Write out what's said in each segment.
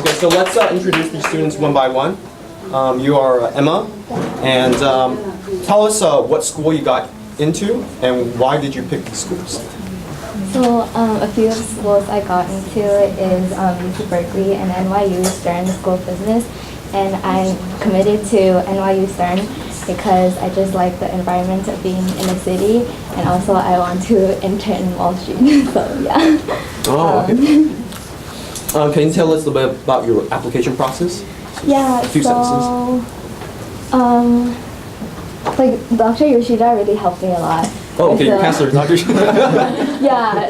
Okay, so let's introduce these students one by one. You are Emma, and tell us what school you got into and why did you pick these schools? So a few of the schools I got into is UC Berkeley and NYU Stern School of Business, and I'm committed to NYU Stern because I just like the environment of being in a city, and also I want to intern in Wall Street. So yeah. Oh, okay. Can you tell us a little bit about your application process? Yeah. A few sentences. Like Dr. Yoshida really helped me a lot. Oh, okay, your counselor, Dr. Yeah.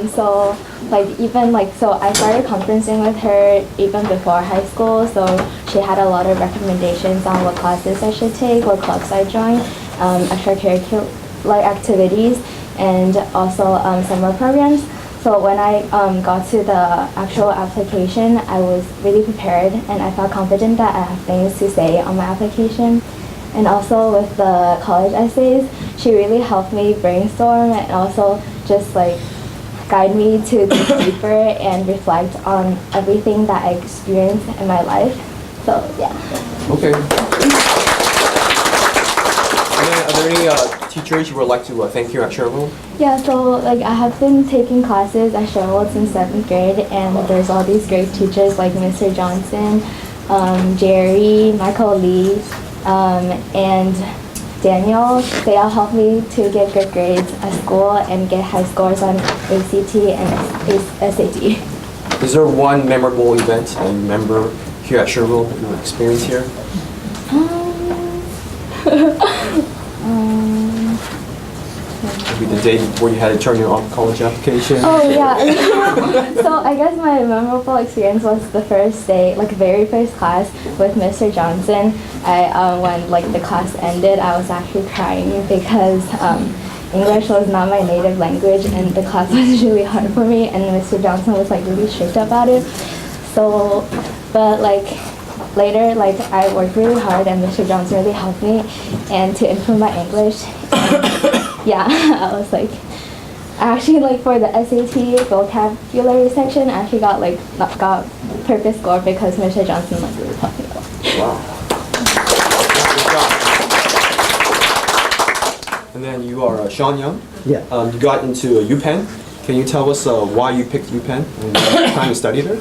So like even like so I started conferencing with her even before high school. So she had a lot of recommendations on what classes I should take, what clubs I join, extracurricular activities, and also summer programs. So when I got to the actual application, I was really prepared and I felt confident that I have things to say on my application. And also with the college essays, she really helped me brainstorm and also just like guide me to dig deeper and reflect on everything that I experienced in my life. So yeah. Okay. Are there any teachers you would like to thank here at ShareWorld? Yeah, so like I have been taking classes at ShareWorld since 7th grade, and there's all these great teachers like Mr. Johnson, Jerry, Michael Lee, and Daniel. They all helped me to get good grades at school and get high scores on ACT and SAT. Is there one memorable event that you remember here at ShareWorld that you experienced here? Maybe the day before you had to turn your college application? Oh yeah. So I guess my memorable experience was the first day, like very first class with Mr. Johnson. When like the class ended, I was actually crying because English was not my native language and the class was really hard for me, and Mr. Johnson was like really strict about it. So, but like later, like I worked really hard and Mr. Johnson really helped me and to improve my English. Yeah, I was like, actually like for the SAT vocabulary section, I actually got perfect score because Mr. Johnson like really helped me a lot. Wow. And then you are Sean Young. Yeah. You got into UPenn. Can you tell us why you picked UPenn and trying to study there?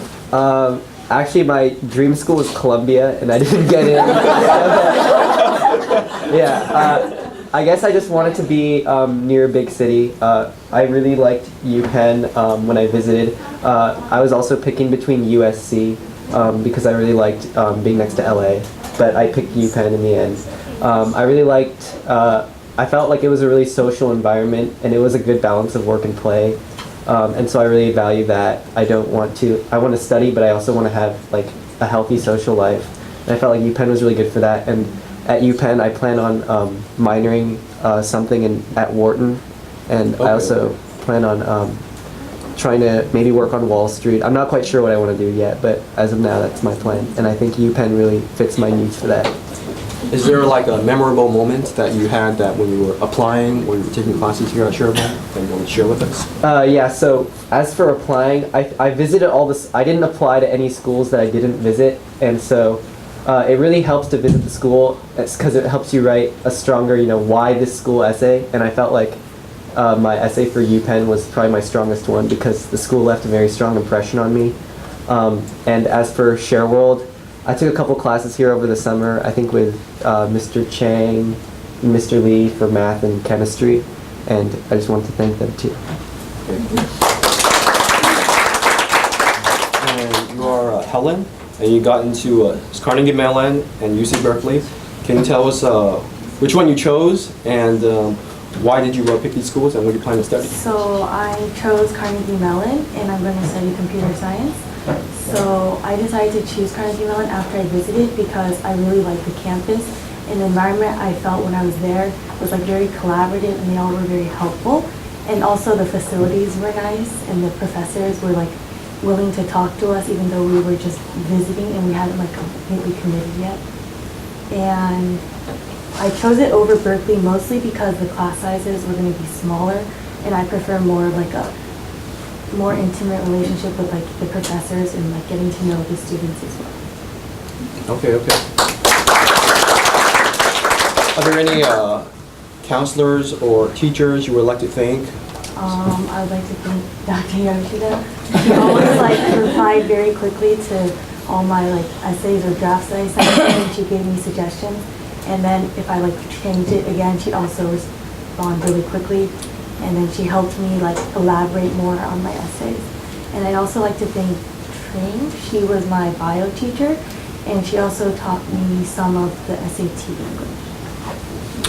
Actually, my dream school was Columbia, and I didn't get in. Yeah. I guess I just wanted to be near a big city. I really liked UPenn when I visited. I was also picking between USC because I really liked being next to LA, but I picked UPenn in the end. I really liked, I felt like it was a really social environment and it was a good balance of work and play. And so I really value that. I want to study, but I also want to have like a healthy social life. And I felt like UPenn was really good for that. And at UPenn, I plan on minoring something at Wharton, and I also plan on trying to maybe work on Wall Street. I'm not quite sure what I want to do yet, but as of now, that's my plan. And I think UPenn really fits my needs for that. Is there like a memorable moment that you had that when you were applying or you were taking classes here at ShareWorld that you want to share with us? Yeah, so as for applying, I visited all this. I didn't apply to any schools that I didn't visit, and so it really helps to visit the school because it helps you write a stronger, why this school essay. And I felt like my essay for UPenn was probably my strongest one because the school left a very strong impression on me. And as for ShareWorld, I took a couple classes here over the summer, I think with Mr. Chang and Mr. Lee for math and chemistry, and I just want to thank them too. And you are Helen, and you got into Carnegie Mellon and UC Berkeley. Can you tell us which one you chose and why did you pick these schools and what you plan to study? So I chose Carnegie Mellon and I'm going to study computer science. So I decided to choose Carnegie Mellon after I visited because I really liked the campus and the environment I felt when I was there was like very collaborative and they all were very helpful. And also the facilities were nice and the professors were like willing to talk to us even though we were just visiting and we hadn't like completely committed yet. And I chose it over Berkeley mostly because the class sizes were going to be smaller and I prefer more of like a more intimate relationship with like the professors and like getting to know the students as well. Okay, okay. Are there any counselors or teachers you would like to thank? I would like to thank Dr. Yoshida. She always like replied very quickly to all my like essays or drafts that I sent her, and she gave me suggestions. And then if I like change it again, she'd also respond really quickly. And then she helped me like elaborate more on my essays. And I'd also like to thank Tring. She was my bio teacher, and she also taught me some of the SAT English.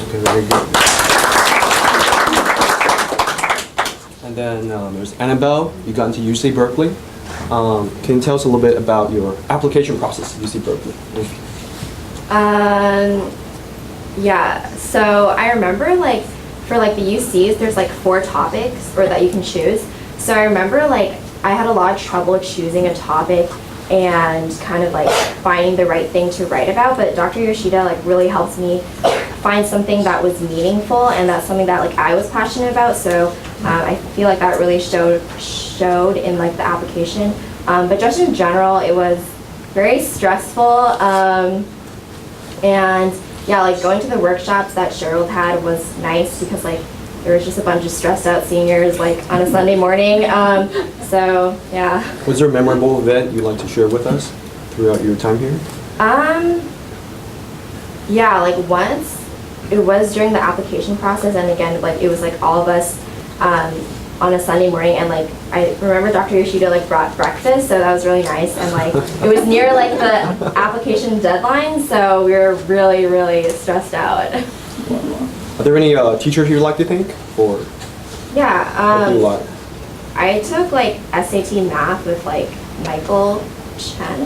Okay, very good. And then there's Annabelle. You got into UC Berkeley. Can you tell us a little bit about your application process at UC Berkeley? Yeah, so I remember like for like the UCs, there's like 4 topics or that you can choose. So I remember like I had a lot of trouble choosing a topic and kind of like finding the right thing to write about, but Dr. Yoshida like really helped me find something that was meaningful, and that's something that like I was passionate about. So I feel like that really showed in like the application. But just in general, it was very stressful, and yeah, like going to the workshops that ShareWorld had was nice because like there was just a bunch of stressed out seniors like on a Sunday morning. So yeah. Was there a memorable event you'd like to share with us throughout your time here? Yeah, like once it was during the application process, and again like it was like all of us on a Sunday morning, and like I remember Dr. Yoshida like brought breakfast, so that was really nice, and like it was near like the application deadline, so we were really stressed out. Are there any teachers you'd like to thank for Yeah, helping you a lot? I took like SAT math with like Michael Chen,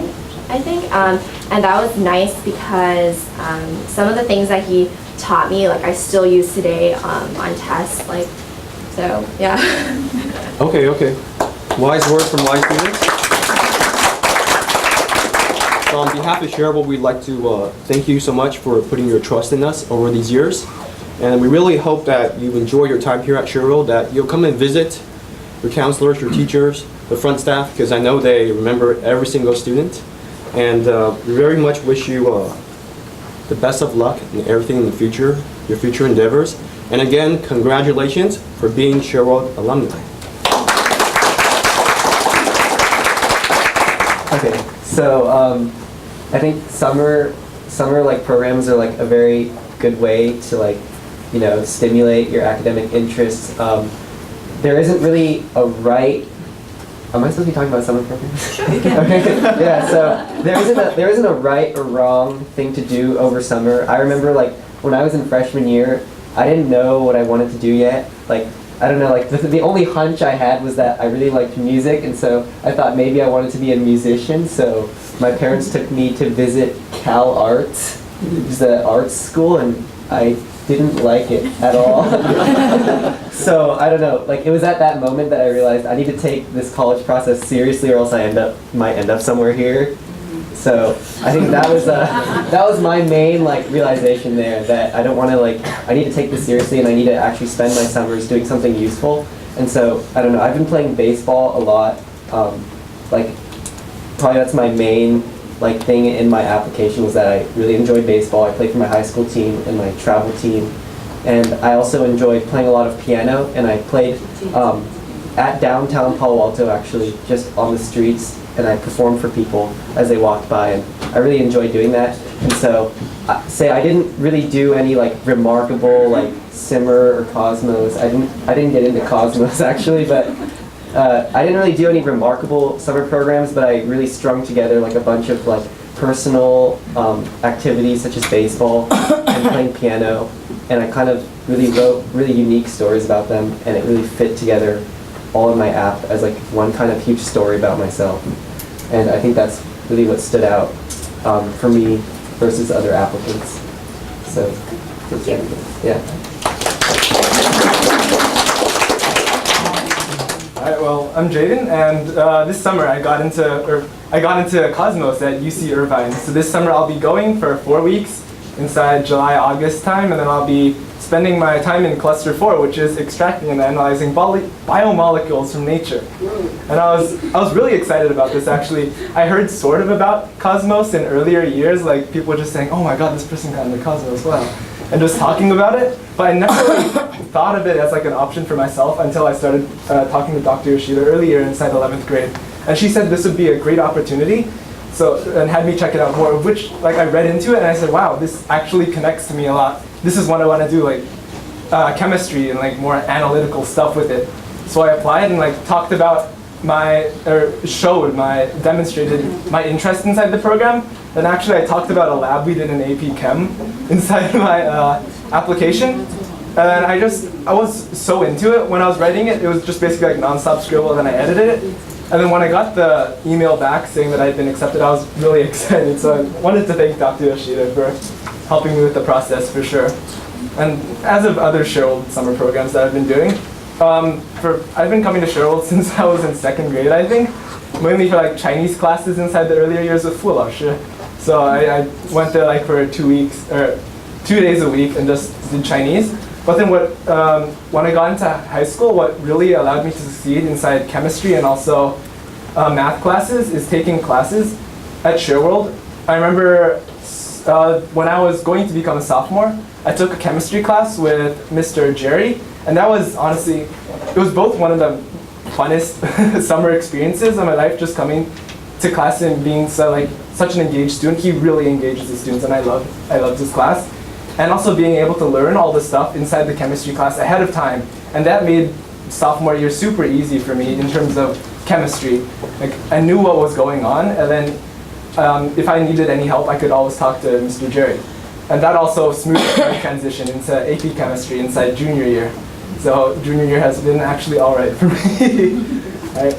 I think, and that was nice because some of the things that he taught me like I still use today on tests, like, so yeah. Okay, okay. Wise words from wise students. So on behalf of ShareWorld, we'd like to thank you so much for putting your trust in us over these years. And we really hope that you enjoy your time here at ShareWorld, that you'll come and visit your counselors, your teachers, the front staff, because I know they remember every single student. And we very much wish you the best of luck in everything in the future, your future endeavors. And again, congratulations for being ShareWorld alumni. Okay, so I think summer like programs are like a very good way to like, you know, stimulate your academic interests. There isn't really a right. Am I supposed to be talking about summer programs? Sure, you can. Okay. Yeah. So there isn't a right or wrong thing to do over summer. I remember like when I was in freshman year, I didn't know what I wanted to do yet. Like I don't know. Like the only hunch I had was that I really liked music, and so I thought maybe I wanted to be a musician. So my parents took me to visit Cal Arts, which is an arts school, and I didn't like it at all. So I don't know, like it was at that moment that I realized I need to take this college process seriously, or else I might end up somewhere here. So I think that was my main like realization there, that I don't want to like, I need to take this seriously, and I need to actually spend my summers doing something useful. And so I don't know, I've been playing baseball a lot. Like probably that's my main like thing in my application, was that I really enjoyed baseball. I played for my high school team and my travel team, and I also enjoyed playing a lot of piano, and I played at downtown Palo Alto, actually, just on the streets, and I performed for people as they walked by, and I really enjoyed doing that. And so I didn't really do any like remarkable like Simmer or Cosmos. I didn't get into Cosmos actually, but I didn't really do any remarkable summer programs, but I really strung together like a bunch of like personal activities such as baseball and playing piano, and I kind of really wrote really unique stories about them, and it really fit together all in my app as like one kind of huge story about myself. And I think that's really what stood out for me versus other applicants. So, yeah. Alright, well, I'm Jaden, and this summer I got into Cosmos at UC Irvine. So this summer I'll be going for 4 weeks, inside July, August time, and then I'll be spending my time in cluster 4, which is extracting and analyzing biomolecules from nature. And I was really excited about this actually. I heard sort of about Cosmos in earlier years, like people just saying, oh my god, this person got into Cosmos, wow. And just talking about it, but I never really thought of it as like an option for myself until I started talking to Dr. Yoshida earlier inside 11th grade. And she said this would be a great opportunity, and had me check it out more, which like I read into it and I said, wow, this actually connects to me a lot. This is what I want to do, like chemistry and like more analytical stuff with it. So I applied and like talked about demonstrated my interest inside the program. And actually I talked about a lab we did in AP Chem inside my application. And I was so into it when I was writing it. It was just basically like nonstop scribble, and then I edited it. And then when I got the email back saying that I had been accepted, I was really excited. So I wanted to thank Dr. Yoshida for helping me with the process for sure. And as of other ShareWorld summer programs that I've been doing, I've been coming to ShareWorld since I was in 2nd grade, I think. Mainly for like Chinese classes inside the earlier years of 副老师. So I went there like for 2 weeks, or 2 days a week, and just did Chinese. But then when I got into high school, what really allowed me to succeed inside chemistry and also math classes is taking classes at ShareWorld. I remember when I was going to become a sophomore, I took a chemistry class with Mr. Jerry, and that was honestly, it was both one of the funnest summer experiences of my life, just coming to class and being such an engaged student. He really engages the students, and I loved his class. And also being able to learn all the stuff inside the chemistry class ahead of time. And that made sophomore year super easy for me in terms of chemistry. Like I knew what was going on, and then if I needed any help, I could always talk to Mr. Jerry. And that also smoothed my transition into AP chemistry inside junior year. So junior year has been actually all right for me. All right.